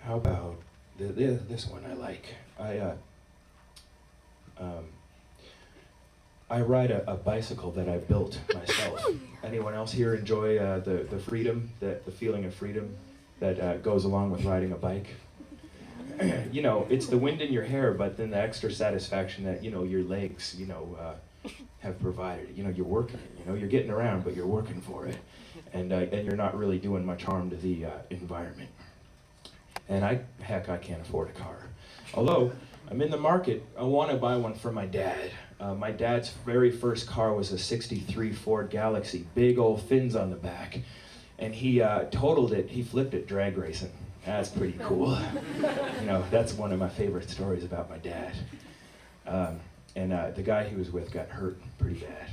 How about this one I like? I ride a bicycle that I built myself. Anyone else here enjoy the freedom, the feeling of freedom that goes along with riding a bike? You know, it's the wind in your hair, but then the extra satisfaction that, you know, your legs, you know, have provided. You know, you're working, you know, you're getting around, but you're working for it. And you're not really doing much harm to the environment. And heck, I can't afford a car. Although, I'm in the market, I want to buy one for my dad. My dad's very first car was a '63 Ford Galaxy, big old fins on the back. And he totaled it, he flipped it drag racing. That's pretty cool. You know, that's one of my favorite stories about my dad. The guy he was with got hurt pretty bad,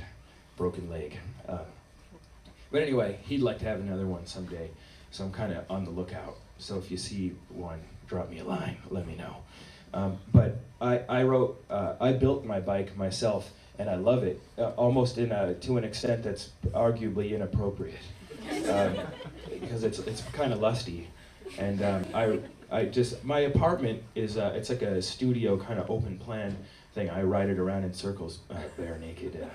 broken leg. But anyway, he'd like to have another one someday, so I'm kind of on the lookout. So if you see one, drop me a line, let me know. But I built my bike myself, and I love it, almost to an extent that's arguably inappropriate, because it's kind of lusty. And my apartment is, it's like a studio kind of open plan thing. I ride it around in circles, bare naked.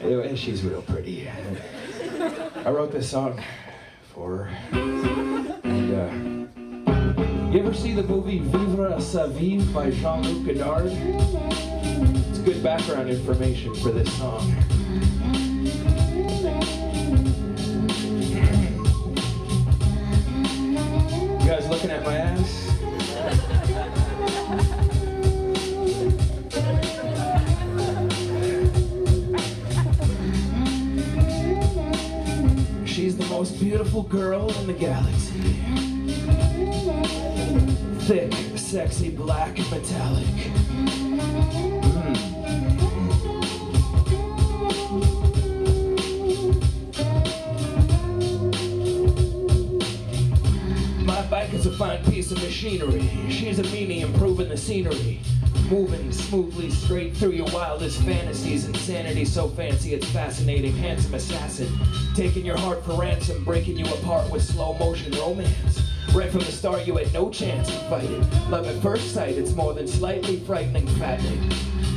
And she's real pretty. I wrote this song for her. And you ever see the movie Vivre sa vie by Jean-Luc Godard? It's good background information for this song. You guys looking at my ass? She's the most beautiful girl in the galaxy. Thick, sexy, black, and metallic. My bike is a fine piece of machinery. She's a meanie improving the scenery. Moving smoothly straight through your wildest fantasies. Insanity so fancy it's fascinating. Handsome assassin, taking your heart for ransom, breaking you apart with slow motion romance. Right from the start you had no chance to fight it. Love at first sight, it's more than slightly frightening, fattening.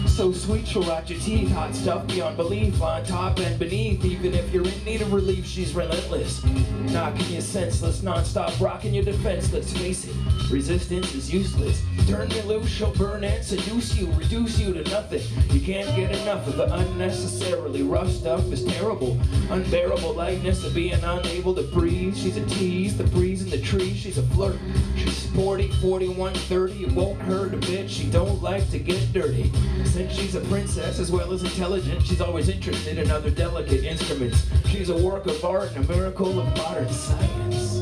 So sweet she'll rot your teeth, hot stuff beyond belief, on top and beneath. Even if you're in need of relief, she's relentless, knocking you senseless, non-stop rocking your defense. Let's face it, resistance is useless. Turn me loose, she'll burn and seduce you, reduce you to nothing. You can't get enough of the unnecessarily rough stuff is terrible. Unbearable lightness of being unable to breathe. She's a tease, the breeze in the trees. She's a flirt. She's sporty, 41, 30. It won't hurt a bit. She don't like to get dirty. Since she's a princess as well as intelligent, she's always interested in other delicate instruments. She's a work of art and a miracle of modern science.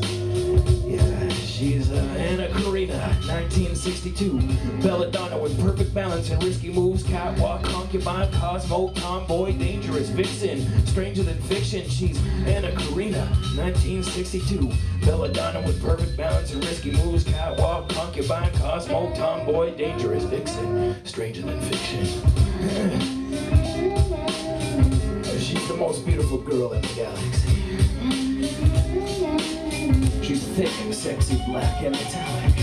Yeah, she's Anna Karina, 1962. Belladonna with perfect balance and risky moves. Catwalk, concubine, Cosmo, tomboy, dangerous vixen. Stranger than fiction, she's Anna Karina, 1962. Belladonna with perfect balance and risky moves. Catwalk, concubine, Cosmo, tomboy, dangerous vixen. Stranger than fiction. She's the most beautiful girl in the galaxy. She's thick, sexy, black, and metallic.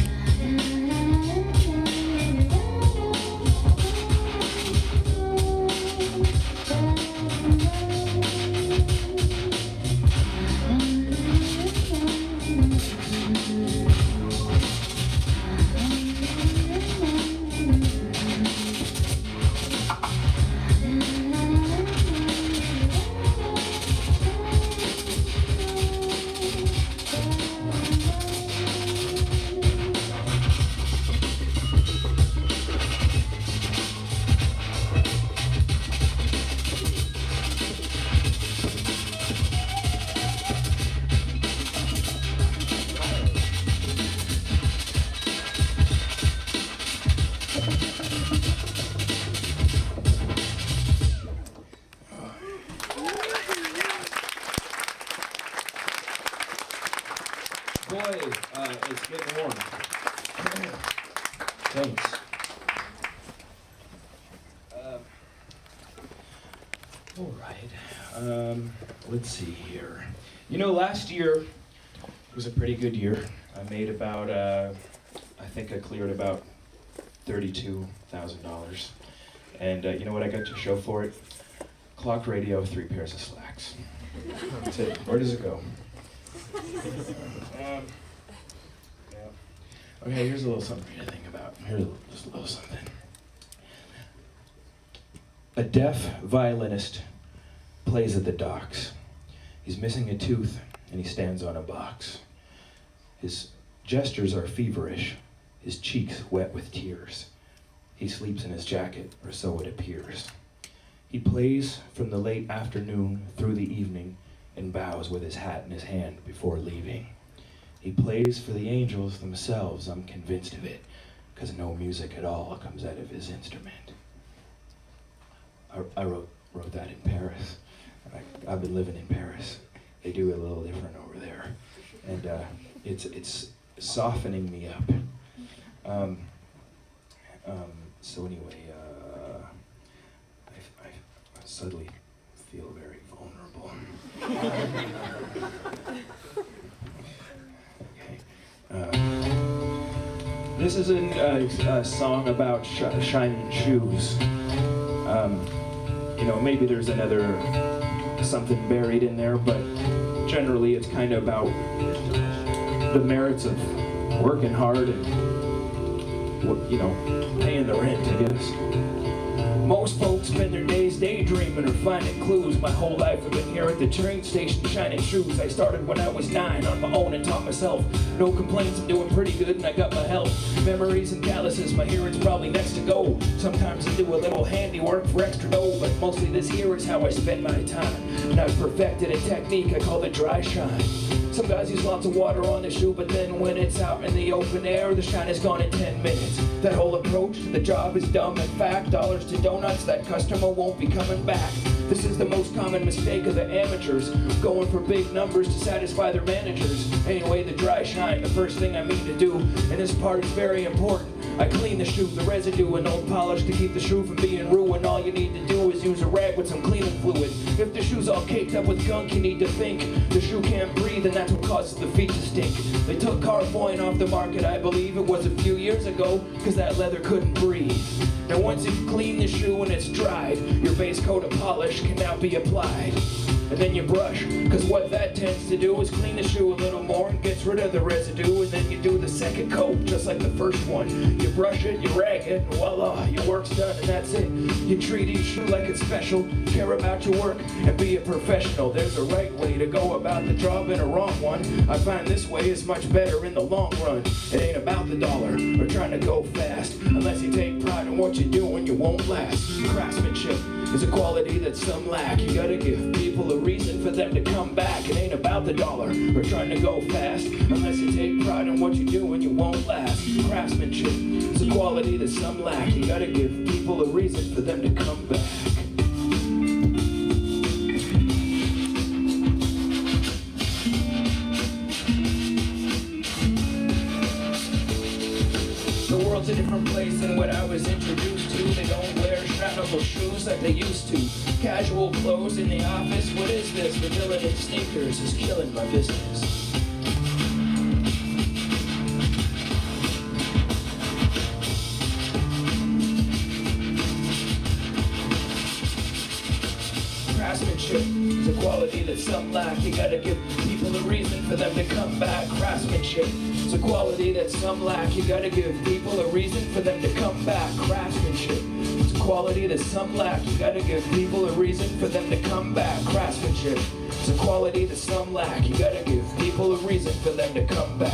Boy, it's getting warm. Thanks. All right. Let's see here. You know, last year was a pretty good year. I made about, I think I cleared about $32,000. And you know what I got to show for it? Clock radio, 3 pairs of slacks. That's it. Where does it go? Yeah. Okay, here's a little something for you to think about. Here's just a little something. A deaf violinist plays at the docks. He's missing a tooth and he stands on a box. His gestures are feverish, his cheeks wet with tears. He sleeps in his jacket, or so it appears. He plays from the late afternoon through the evening and bows with his hat in his hand before leaving. He plays for the angels themselves, I'm convinced of it, because no music at all comes out of his instrument. I wrote that in Paris. I've been living in Paris. They do it a little different over there. And it's softening me up. So anyway, I suddenly feel very vulnerable. Okay. This is a song about shining shoes. You know, maybe there's another something buried in there, but generally it's kind of about the merits of working hard and, you know, paying the rent, I guess. Most folks spend their days daydreaming or finding clues. My whole life I've been here at the train station shining shoes. I started when I was 9 on my own and taught myself. No complaints, I'm doing pretty good and I got my health. Memories and calluses, my hearing's probably next to go. Sometimes I do a little handiwork for extra dough, but mostly this here is how I spend my time. And I've perfected a technique I call the dry shine. Some guys use lots of water on the shoe, but then when it's out in the open air, the shine is gone in 10 minutes. That whole approach to the job is dumb. In fact, dollars to donuts, that customer won't be coming back. This is the most common mistake of the amateurs, going for big numbers to satisfy their managers. Anyway, the dry shine, the first thing I mean to do, and this part is very important. I clean the shoe, the residue, and old polish to keep the shoe from being ruined. All you need to do is use a rag with some cleaning fluid. If the shoe's all caked up with gunk, you need to think the shoe can't breathe, and that's what causes the feet to stink. They took Carboy off the market, I believe it was a few years ago, because that leather couldn't breathe. Now once you've cleaned the shoe and it's dried, your base coat of polish can now be applied. And then you brush, because what that tends to do is clean the shoe a little more and gets rid of the residue, and then you do the second coat just like the first one. You brush it, you rag it, and voila, your work's done, and that's it. You treat each shoe like it's special, care about your work, and be a professional. There's a right way to go about the job and a wrong one. I find this way is much better in the long run. It ain't about the dollar or trying to go fast. Unless you take pride in what you do and you won't last. Craftsmanship is a quality that some lack. You gotta give people a reason for them to come back. It ain't about the dollar or trying to go fast. Unless you take pride in what you do and you won't last. Craftsmanship is a quality that some lack. You gotta give people a reason for them to come back. The world's a different place than what I was introduced to. They don't wear shrapnel shoes like they used to. Casual clothes in the office, what is this? The villain in sneakers is killing my business. Craftsmanship is a quality that some lack. You gotta give people a reason for them to come back. Craftsmanship is a quality that some lack. You gotta give people a reason for them to come back. Craftsmanship is a quality that some lack. You gotta give people a reason for them to come back. Craftsmanship is a quality that some lack. You gotta give people a reason for them to come back.